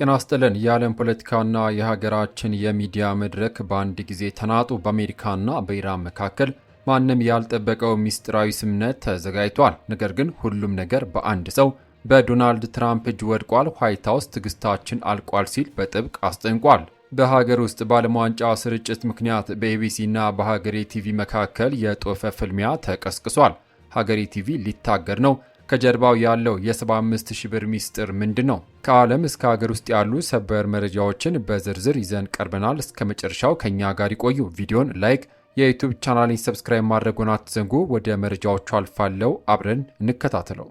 ጤና ይስጥልን። የዓለም ፖለቲካና የሀገራችን የሚዲያ መድረክ በአንድ ጊዜ ተናጡ። በአሜሪካና በኢራን መካከል ማንም ያልጠበቀው ሚስጥራዊ ስምምነት ተዘጋጅቷል። ነገር ግን ሁሉም ነገር በአንድ ሰው በዶናልድ ትራምፕ እጅ ወድቋል። ዋይት ሀውስ ትዕግስታችን አልቋል ሲል በጥብቅ አስጠንቋል። በሀገር ውስጥ በዓለም ዋንጫ ስርጭት ምክንያት በኤቢሲና በሀገሬ ቲቪ መካከል የጦፈ ፍልሚያ ተቀስቅሷል። ሀገሬ ቲቪ ሊታገር ነው። ከጀርባው ያለው የ75,000 ብር ሚስጥር ምንድን ነው? ከዓለም እስከ ሀገር ውስጥ ያሉ ሰበር መረጃዎችን በዝርዝር ይዘን ቀርበናል። እስከ መጨረሻው ከኛ ጋር ይቆዩ። ቪዲዮን ላይክ፣ የዩቲዩብ ቻናሌን ሰብስክራይብ ማድረጉን አትዘንጉ። ወደ መረጃዎቹ አልፋለው፣ አብረን እንከታተለው።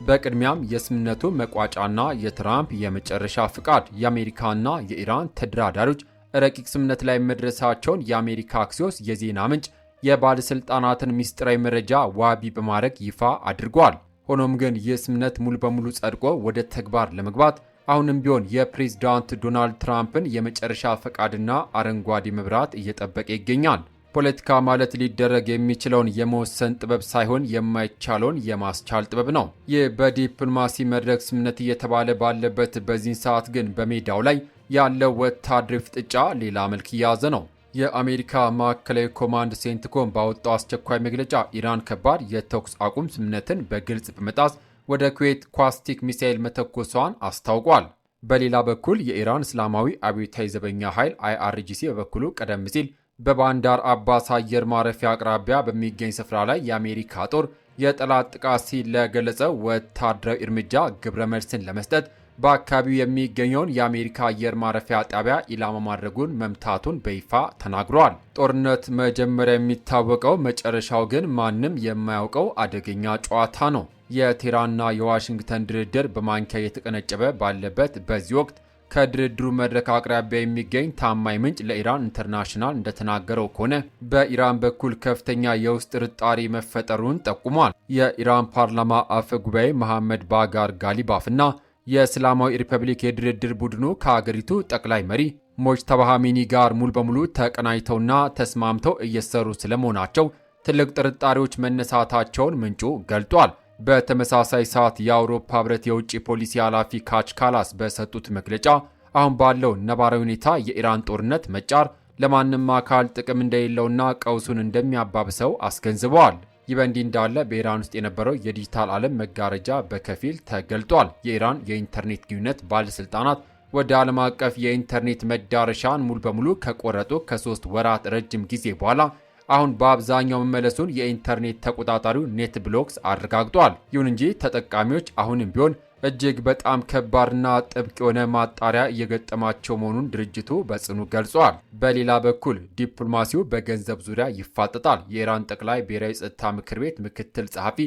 በቅድሚያም የስምምነቱ መቋጫና የትራምፕ የመጨረሻ ፍቃድ። የአሜሪካና የኢራን ተደራዳሪዎች ረቂቅ ስምምነት ላይ መድረሳቸውን የአሜሪካ አክሲዮስ የዜና ምንጭ የባለስልጣናትን ሚስጥራዊ መረጃ ዋቢ በማድረግ ይፋ አድርጓል። ሆኖም ግን ይህ ስምምነት ሙሉ በሙሉ ጸድቆ ወደ ተግባር ለመግባት አሁንም ቢሆን የፕሬዝዳንት ዶናልድ ትራምፕን የመጨረሻ ፈቃድና አረንጓዴ መብራት እየጠበቀ ይገኛል። ፖለቲካ ማለት ሊደረግ የሚችለውን የመወሰን ጥበብ ሳይሆን የማይቻለውን የማስቻል ጥበብ ነው። ይህ በዲፕሎማሲ መድረክ ስምምነት እየተባለ ባለበት በዚህን ሰዓት ግን በሜዳው ላይ ያለው ወታደራዊ ፍጥጫ ሌላ መልክ እየያዘ ነው። የአሜሪካ ማዕከላዊ ኮማንድ ሴንትኮም ባወጣው አስቸኳይ መግለጫ ኢራን ከባድ የተኩስ አቁም ስምምነትን በግልጽ በመጣስ ወደ ኩዌት ኳስቲክ ሚሳኤል መተኮሷን አስታውቋል። በሌላ በኩል የኢራን እስላማዊ አብዮታዊ ዘበኛ ኃይል IRGC በበኩሉ ቀደም ሲል በባንዳር አባስ አየር ማረፊያ አቅራቢያ በሚገኝ ስፍራ ላይ የአሜሪካ ጦር የጠላት ጥቃት ሲል ለገለጸው ወታደራዊ እርምጃ ግብረ መልስን ለመስጠት በአካባቢው የሚገኘውን የአሜሪካ አየር ማረፊያ ጣቢያ ኢላማ ማድረጉን መምታቱን በይፋ ተናግሯል። ጦርነት መጀመሪያ የሚታወቀው መጨረሻው ግን ማንም የማያውቀው አደገኛ ጨዋታ ነው። የቴህራንና የዋሽንግተን ድርድር በማንኪያ የተቀነጨበ ባለበት በዚህ ወቅት ከድርድሩ መድረክ አቅራቢያ የሚገኝ ታማኝ ምንጭ ለኢራን ኢንተርናሽናል እንደተናገረው ከሆነ በኢራን በኩል ከፍተኛ የውስጥ ጥርጣሬ መፈጠሩን ጠቁሟል። የኢራን ፓርላማ አፈ ጉባኤ መሐመድ ባጋር ጋሊባፍና የእስላማዊ ሪፐብሊክ የድርድር ቡድኑ ከሀገሪቱ ጠቅላይ መሪ ሞጅተባ ኻሜኒ ጋር ሙሉ በሙሉ ተቀናጅተውና ተስማምተው እየሰሩ ስለመሆናቸው ትልቅ ጥርጣሬዎች መነሳታቸውን ምንጩ ገልጧል። በተመሳሳይ ሰዓት የአውሮፓ ህብረት የውጭ ፖሊሲ ኃላፊ ካች ካላስ በሰጡት መግለጫ አሁን ባለው ነባራዊ ሁኔታ የኢራን ጦርነት መጫር ለማንም አካል ጥቅም እንደሌለውና ቀውሱን እንደሚያባብሰው አስገንዝበዋል። ይህ በእንዲህ እንዳለ በኢራን ውስጥ የነበረው የዲጂታል ዓለም መጋረጃ በከፊል ተገልጧል። የኢራን የኢንተርኔት ግንኙነት ባለስልጣናት ወደ ዓለም አቀፍ የኢንተርኔት መዳረሻን ሙሉ በሙሉ ከቆረጡ ከ3 ወራት ረጅም ጊዜ በኋላ አሁን በአብዛኛው መመለሱን የኢንተርኔት ተቆጣጣሪው ኔት ብሎክስ አረጋግጧል። ይሁን እንጂ ተጠቃሚዎች አሁንም ቢሆን እጅግ በጣም ከባድና ጥብቅ የሆነ ማጣሪያ እየገጠማቸው መሆኑን ድርጅቱ በጽኑ ገልጿል። በሌላ በኩል ዲፕሎማሲው በገንዘብ ዙሪያ ይፋጠጣል። የኢራን ጠቅላይ ብሔራዊ ጸጥታ ምክር ቤት ምክትል ጸሐፊ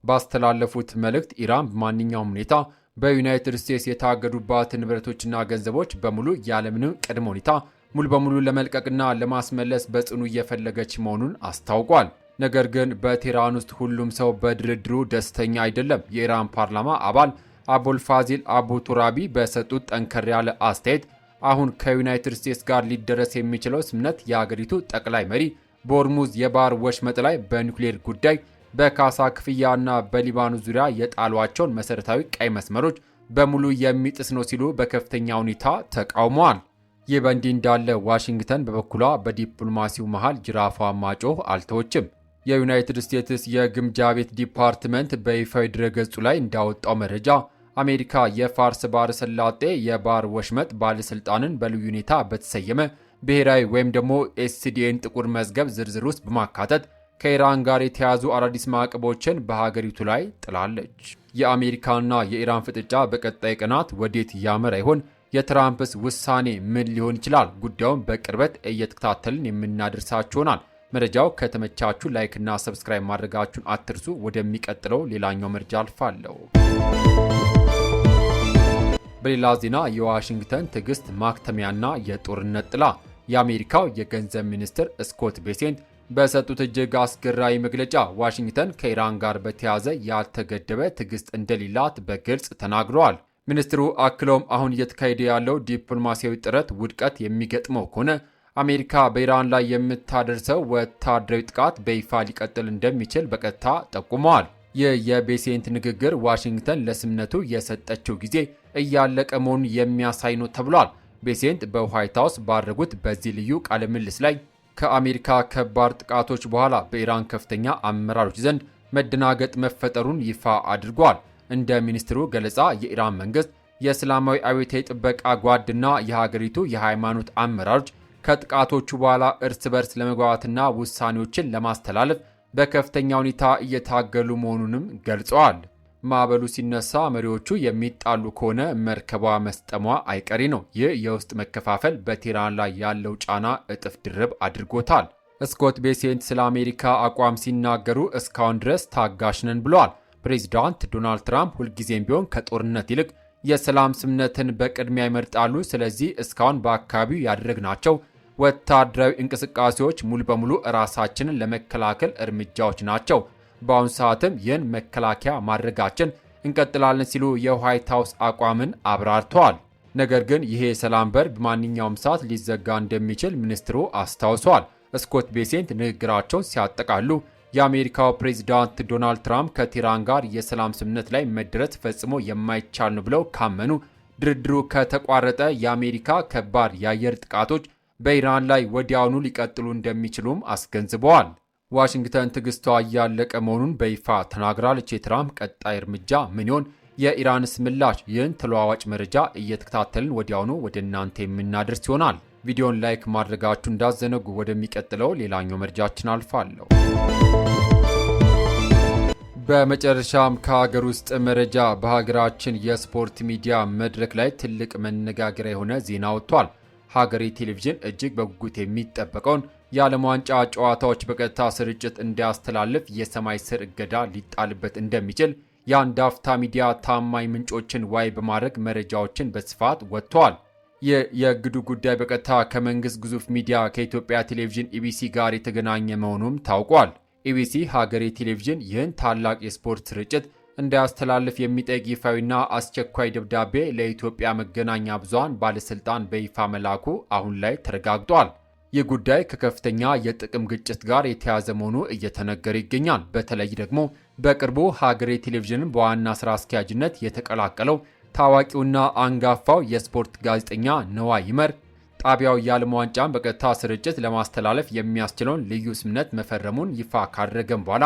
ባስተላለፉት መልእክት ኢራን በማንኛውም ሁኔታ በዩናይትድ ስቴትስ የታገዱባት ንብረቶችና ገንዘቦች በሙሉ ያለምንም ቅድመ ሁኔታ ሙሉ በሙሉ ለመልቀቅና ለማስመለስ በጽኑ እየፈለገች መሆኑን አስታውቋል። ነገር ግን በቴህራን ውስጥ ሁሉም ሰው በድርድሩ ደስተኛ አይደለም። የኢራን ፓርላማ አባል አቡልፋዚል አቡ ቱራቢ በሰጡት ጠንከር ያለ አስተያየት አሁን ከዩናይትድ ስቴትስ ጋር ሊደረስ የሚችለው ስምምነት የአገሪቱ ጠቅላይ መሪ በሆርሙዝ የባህር ወሽመጥ ላይ በኒውክሌር ጉዳይ፣ በካሳ ክፍያና በሊባኖስ ዙሪያ የጣሏቸውን መሰረታዊ ቀይ መስመሮች በሙሉ የሚጥስ ነው ሲሉ በከፍተኛ ሁኔታ ተቃውመዋል። ይህ በእንዲህ እንዳለ ዋሽንግተን በበኩሏ በዲፕሎማሲው መሃል ጅራፏ ማጮህ አልተወችም። የዩናይትድ ስቴትስ የግምጃ ቤት ዲፓርትመንት በይፋዊ ድረገጹ ላይ እንዳወጣው መረጃ አሜሪካ የፋርስ ባህረ ሰላጤ የባህር ወሽመጥ ባለስልጣንን በልዩ ሁኔታ በተሰየመ ብሔራዊ ወይም ደግሞ SDN ጥቁር መዝገብ ዝርዝር ውስጥ በማካተት ከኢራን ጋር የተያዙ አዳዲስ ማዕቀቦችን በሀገሪቱ ላይ ጥላለች። የአሜሪካና የኢራን ፍጥጫ በቀጣይ ቀናት ወዴት ያመራ ይሆን? የትራምፕስ ውሳኔ ምን ሊሆን ይችላል? ጉዳዩን በቅርበት እየተከታተልን የምናደርሳችሁ ይሆናል። መረጃው ከተመቻችሁ ላይክና ሰብስክራይብ ማድረጋችሁን አትርሱ። ወደሚቀጥለው ሌላኛው መረጃ አልፋለሁ። በሌላ ዜና የዋሽንግተን ትዕግስት ማክተሚያና የጦርነት ጥላ። የአሜሪካው የገንዘብ ሚኒስትር ስኮት ቤሴንት በሰጡት እጅግ አስገራሚ መግለጫ ዋሽንግተን ከኢራን ጋር በተያያዘ ያልተገደበ ትዕግስት እንደሌላት በግልጽ ተናግረዋል። ሚኒስትሩ አክለውም አሁን እየተካሄደ ያለው ዲፕሎማሲያዊ ጥረት ውድቀት የሚገጥመው ከሆነ አሜሪካ በኢራን ላይ የምታደርሰው ወታደራዊ ጥቃት በይፋ ሊቀጥል እንደሚችል በቀጥታ ጠቁመዋል። ይህ የቤሴንት ንግግር ዋሽንግተን ለስምምነቱ የሰጠችው ጊዜ እያለቀ መሆኑን የሚያሳይ ነው ተብሏል። ቤሴንት በዋይት ሃውስ ባደረጉት በዚህ ልዩ ቃለ ምልልስ ላይ ከአሜሪካ ከባድ ጥቃቶች በኋላ በኢራን ከፍተኛ አመራሮች ዘንድ መደናገጥ መፈጠሩን ይፋ አድርጓል። እንደ ሚኒስትሩ ገለጻ የኢራን መንግስት የእስላማዊ አብዮታዊ ጥበቃ ጓድና የሀገሪቱ የሃይማኖት አመራሮች ከጥቃቶቹ በኋላ እርስ በርስ ለመግባባትና ውሳኔዎችን ለማስተላለፍ በከፍተኛ ሁኔታ እየታገሉ መሆኑንም ገልጸዋል። ማዕበሉ ሲነሳ መሪዎቹ የሚጣሉ ከሆነ መርከቧ መስጠሟ አይቀሬ ነው። ይህ የውስጥ መከፋፈል በቴህራን ላይ ያለው ጫና እጥፍ ድርብ አድርጎታል። ስኮት ቤሴንት ስለ አሜሪካ አቋም ሲናገሩ እስካሁን ድረስ ታጋሽ ነን ብለዋል። ፕሬዚዳንት ዶናልድ ትራምፕ ሁልጊዜም ቢሆን ከጦርነት ይልቅ የሰላም ስምምነትን በቅድሚያ ይመርጣሉ። ስለዚህ እስካሁን በአካባቢው ያደረግናቸው ወታደራዊ እንቅስቃሴዎች ሙሉ በሙሉ ራሳችንን ለመከላከል እርምጃዎች ናቸው። በአሁኑ ሰዓትም ይህን መከላከያ ማድረጋችን እንቀጥላለን ሲሉ የዋይት ሃውስ አቋምን አብራርተዋል። ነገር ግን ይሄ የሰላም በር በማንኛውም ሰዓት ሊዘጋ እንደሚችል ሚኒስትሩ አስታውሰዋል። ስኮት ቤሴንት ንግግራቸውን ሲያጠቃሉ የአሜሪካው ፕሬዚዳንት ዶናልድ ትራምፕ ከቴህራን ጋር የሰላም ስምምነት ላይ መደረስ ፈጽሞ የማይቻል ነው ብለው ካመኑ ድርድሩ ከተቋረጠ የአሜሪካ ከባድ የአየር ጥቃቶች በኢራን ላይ ወዲያውኑ ሊቀጥሉ እንደሚችሉም አስገንዝበዋል። ዋሽንግተን ትዕግስቷ እያለቀ መሆኑን በይፋ ተናግራለች። የትራምፕ ቀጣይ እርምጃ ምን ይሆን? የኢራንስ ምላሽ? ይህን ተለዋዋጭ መረጃ እየተከታተልን ወዲያውኑ ወደ እናንተ የምናደርስ ይሆናል። ቪዲዮን ላይክ ማድረጋችሁ እንዳዘነጉ። ወደሚቀጥለው ሌላኛው መረጃችን አልፋለሁ። በመጨረሻም ከሀገር ውስጥ መረጃ በሀገራችን የስፖርት ሚዲያ መድረክ ላይ ትልቅ መነጋገሪያ የሆነ ዜና ወጥቷል። ሀገሬ ቴሌቪዥን እጅግ በጉጉት የሚጠበቀውን የዓለም ዋንጫ ጨዋታዎች በቀጥታ ስርጭት እንዲያስተላልፍ የሰማይ ስር እገዳ ሊጣልበት እንደሚችል የአንድ አፍታ ሚዲያ ታማኝ ምንጮችን ዋይ በማድረግ መረጃዎችን በስፋት ወጥተዋል። የእግዱ ጉዳይ በቀጥታ ከመንግስት ግዙፍ ሚዲያ ከኢትዮጵያ ቴሌቪዥን ኢቢሲ ጋር የተገናኘ መሆኑም ታውቋል። ኢቢሲ ሀገሬ ቴሌቪዥን ይህን ታላቅ የስፖርት ስርጭት እንዳያስተላልፍ የሚጠይቅ ይፋዊና አስቸኳይ ደብዳቤ ለኢትዮጵያ መገናኛ ብዙሃን ባለስልጣን በይፋ መላኩ አሁን ላይ ተረጋግጧል። ይህ ጉዳይ ከከፍተኛ የጥቅም ግጭት ጋር የተያዘ መሆኑ እየተነገረ ይገኛል። በተለይ ደግሞ በቅርቡ ሀገሬ ቴሌቪዥንን በዋና ስራ አስኪያጅነት የተቀላቀለው ታዋቂውና አንጋፋው የስፖርት ጋዜጠኛ ነዋይ ይመር ጣቢያው የዓለም ዋንጫን በቀጥታ ስርጭት ለማስተላለፍ የሚያስችለውን ልዩ ስምምነት መፈረሙን ይፋ ካደረገም በኋላ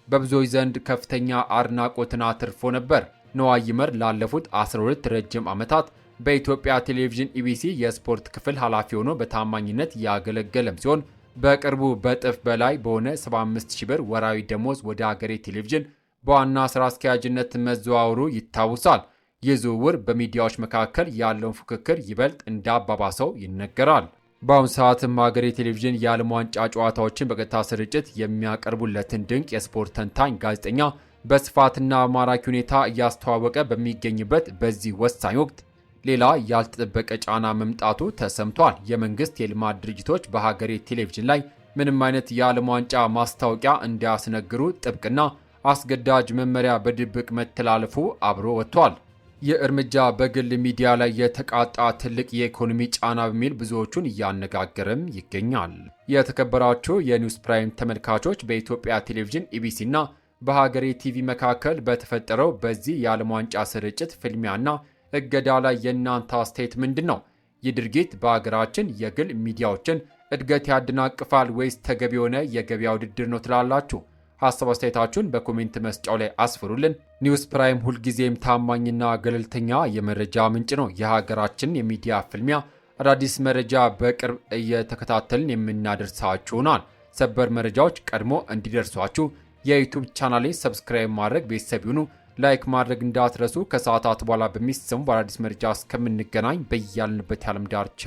በብዙዎች ዘንድ ከፍተኛ አድናቆትን አትርፎ ነበር። ነዋይ ይመር ላለፉት 12 ረጅም ዓመታት በኢትዮጵያ ቴሌቪዥን ኢቢሲ የስፖርት ክፍል ኃላፊ ሆኖ በታማኝነት ያገለገለም ሲሆን በቅርቡ በጥፍ በላይ በሆነ 75,000 ብር ወራዊ ደሞዝ ወደ ሀገሬ ቴሌቪዥን በዋና ስራ አስኪያጅነት መዘዋወሩ ይታወሳል። ይህ ዝውውር በሚዲያዎች መካከል ያለውን ፉክክር ይበልጥ እንዳባባሰው ይነገራል። በአሁኑ ሰዓትም ሀገሬ ቴሌቪዥን የዓለም ዋንጫ ጨዋታዎችን በቀጥታ ስርጭት የሚያቀርቡለትን ድንቅ የስፖርት ተንታኝ ጋዜጠኛ በስፋትና ማራኪ ሁኔታ እያስተዋወቀ በሚገኝበት በዚህ ወሳኝ ወቅት ሌላ ያልተጠበቀ ጫና መምጣቱ ተሰምቷል። የመንግስት የልማት ድርጅቶች በሀገሬ ቴሌቪዥን ላይ ምንም አይነት የዓለም ዋንጫ ማስታወቂያ እንዳያስነግሩ ጥብቅና አስገዳጅ መመሪያ በድብቅ መተላለፉ አብሮ ወጥቷል። ይህ እርምጃ በግል ሚዲያ ላይ የተቃጣ ትልቅ የኢኮኖሚ ጫና በሚል ብዙዎቹን እያነጋገረም ይገኛል። የተከበራችሁ የኒውስ ፕራይም ተመልካቾች በኢትዮጵያ ቴሌቪዥን ኢቢሲ እና በሀገሬ ቲቪ መካከል በተፈጠረው በዚህ የዓለም ዋንጫ ስርጭት ፍልሚያና እገዳ ላይ የእናንተ አስተያየት ምንድን ነው? ይህ ድርጊት በሀገራችን የግል ሚዲያዎችን እድገት ያደናቅፋል ወይስ ተገቢ የሆነ የገበያ ውድድር ነው ትላላችሁ? ሀሳብ አስተያየታችሁን በኮሜንት መስጫው ላይ አስፍሩልን። ኒውስ ፕራይም ሁልጊዜም ታማኝና ገለልተኛ የመረጃ ምንጭ ነው። የሀገራችን የሚዲያ ፍልሚያ አዳዲስ መረጃ በቅርብ እየተከታተልን የምናደርሳችሁናል። ሰበር መረጃዎች ቀድሞ እንዲደርሷችሁ የዩቱብ ቻናሌ ሰብስክራይብ ማድረግ ቤተሰብ ይሁኑ። ላይክ ማድረግ እንዳትረሱ። ከሰዓታት በኋላ በሚሰሙ በአዳዲስ መረጃ እስከምንገናኝ በያልንበት የዓለም ዳርቻ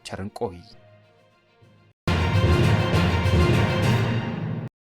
ቸር እንቆይ።